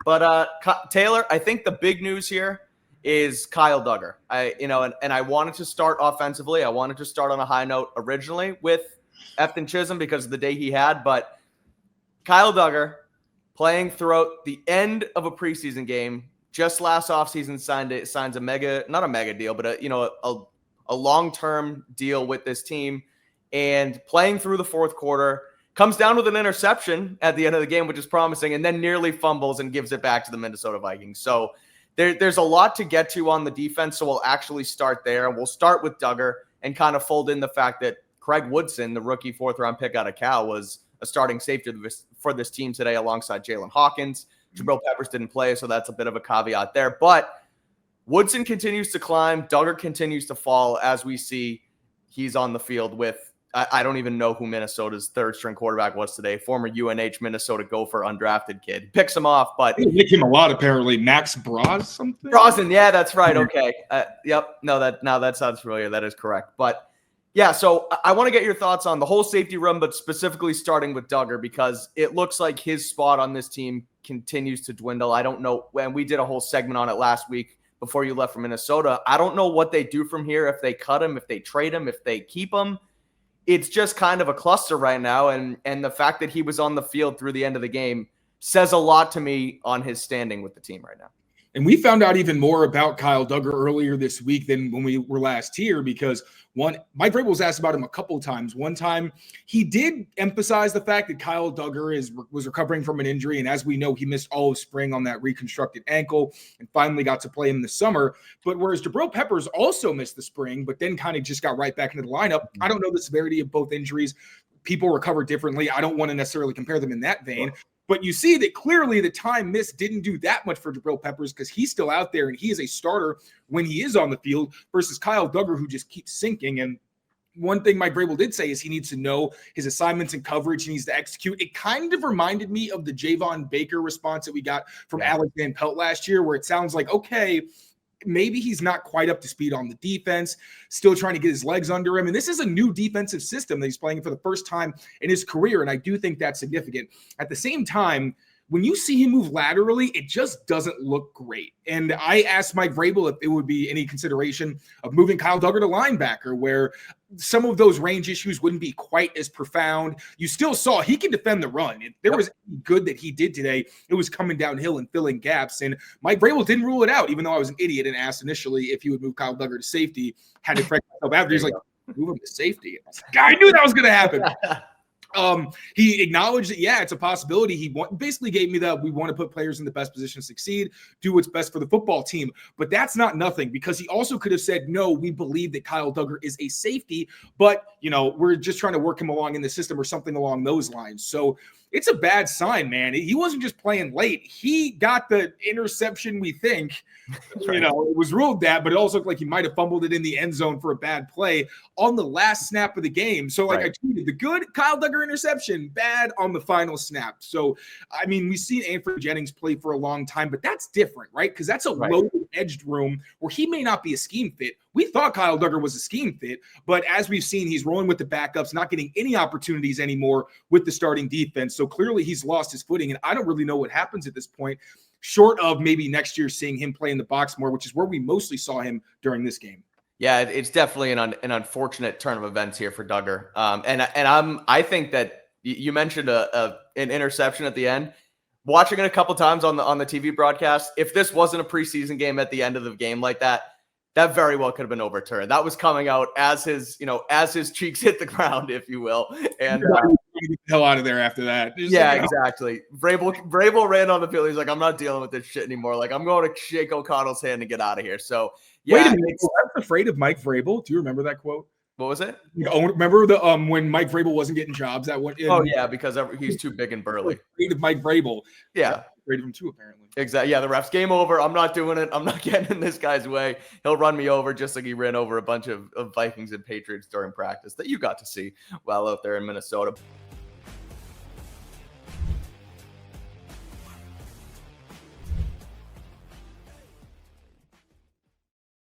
But Taylor, I think the big news here is Kyle Dugger. I wanted to start offensively. I wanted to start on a high note originally with Efton Chisholm because of the day he had. But Kyle Dugger playing throughout the end of a preseason game, just last offseason signs not a mega deal, but a long-term deal with this team, and playing through the fourth quarter, comes down with an interception at the end of the game, which is promising, and then nearly fumbles and gives it back to the Minnesota Vikings. So there's a lot to get to on the defense, so we'll actually start there. We'll start with Dugger and kind of fold in the fact that Craig Woodson, the rookie fourth-round pick out of Cal, was a starting safety for this team today alongside Jalen Hawkins. Jabril Peppers didn't play, so that's a bit of a caveat there. But Woodson continues to climb. Dugger continues to fall as we see he's on the field with, I don't even know who Minnesota's third-string quarterback was today, former UNH Minnesota Gopher undrafted kid. Picks him off, but... They pick him a lot, apparently. Max Braz, something? Brosnan, yeah, that's right. Okay. Yep. No, that sounds familiar. That is correct. But, yeah, so I want to get your thoughts on the whole safety room, but specifically starting with Dugger, because it looks like his spot on this team continues to dwindle. I don't know, and we did a whole segment on it last week before you left for Minnesota. I don't know what they do from here, if they cut him, if they trade him, if they keep him. It's just kind of a cluster right now, and the fact that he was on the field through the end of the game says a lot to me on his standing with the team right now. And we found out even more about Kyle Dugger earlier this week than when we were last here, because Mike Vrabel was asked about him a couple of times. One time, he did emphasize the fact that Kyle Dugger was recovering from an injury, and as we know, he missed all of spring on that reconstructed ankle and finally got to play in the summer. But whereas Jabril Peppers also missed the spring, but then kind of just got right back into the lineup, I don't know the severity of both injuries. People recover differently. I don't want to necessarily compare them in that vein. But you see that clearly the time missed didn't do that much for Jabril Peppers because he's still out there and he is a starter when he is on the field versus Kyle Dugger, who just keeps sinking. And one thing Mike Vrabel did say is he needs to know his assignments and coverage. He needs to execute. It kind of reminded me of the Javon Baker response that we got from Alex Van Pelt last year, where it sounds like, okay, maybe he's not quite up to speed on the defense, still trying to get his legs under him. And this is a new defensive system that he's playing for the first time in his career. And I do think that's significant. At the same time, when you see him move laterally, it just doesn't look great. And I asked Mike Vrabel if it would be any consideration of moving Kyle Dugger to linebacker, where some of those range issues wouldn't be quite as profound. You still saw he can defend the run. If there was any good that he did today, it was coming downhill and filling gaps. And Mike Vrabel didn't rule it out, even though I was an idiot and asked initially if he would move Kyle Dugger to safety. Had to correct myself after. He's like, move him to safety. I knew that was going to happen. He acknowledged that, yeah, it's a possibility. He basically gave me that we want to put players in the best position to succeed, do what's best for the football team. But that's not nothing, because he also could have said, no, we believe that Kyle Dugger is a safety, but, we're just trying to work him along in the system or something along those lines. So it's a bad sign, man. He wasn't just playing late. He got the interception, we think. Right. It was ruled that, but it also looked like he might have fumbled it in the end zone for a bad play on the last snap of the game. So, I tweeted, the good Kyle Dugger interception, bad on the final snap. So, I mean, we've seen Anfernee Jennings play for a long time, but that's different, right? Because that's a loaded, edged room where he may not be a scheme fit. We thought Kyle Dugger was a scheme fit, but as we've seen, he's rolling with the backups, not getting any opportunities anymore with the starting defense. So clearly he's lost his footing, and I don't really know what happens at this point, short of maybe next year seeing him play in the box more, which is where we mostly saw him during this game. Yeah, it's definitely an unfortunate turn of events here for Dugger. I think that you mentioned an interception at the end. Watching it a couple times on the TV broadcast, if this wasn't a preseason game at the end of the game like that very well could have been overturned. That was coming out as his cheeks hit the ground, if you will. And get the hell out of there after that. Exactly. Vrabel ran on the field. He's like, I'm not dealing with this shit anymore. Like, I'm going to shake O'Connell's hand and get out of here. So, wait a minute. I was afraid of Mike Vrabel. Do you remember that quote? What was it? Remember the when Mike Vrabel wasn't getting jobs? Because he's too big and burly. Afraid of Mike Vrabel. Yeah. Afraid of him too, apparently. Exactly. Yeah, the refs, game over. I'm not doing it. I'm not getting in this guy's way. He'll run me over just like he ran over a bunch of Vikings and Patriots during practice that you got to see while out there in Minnesota.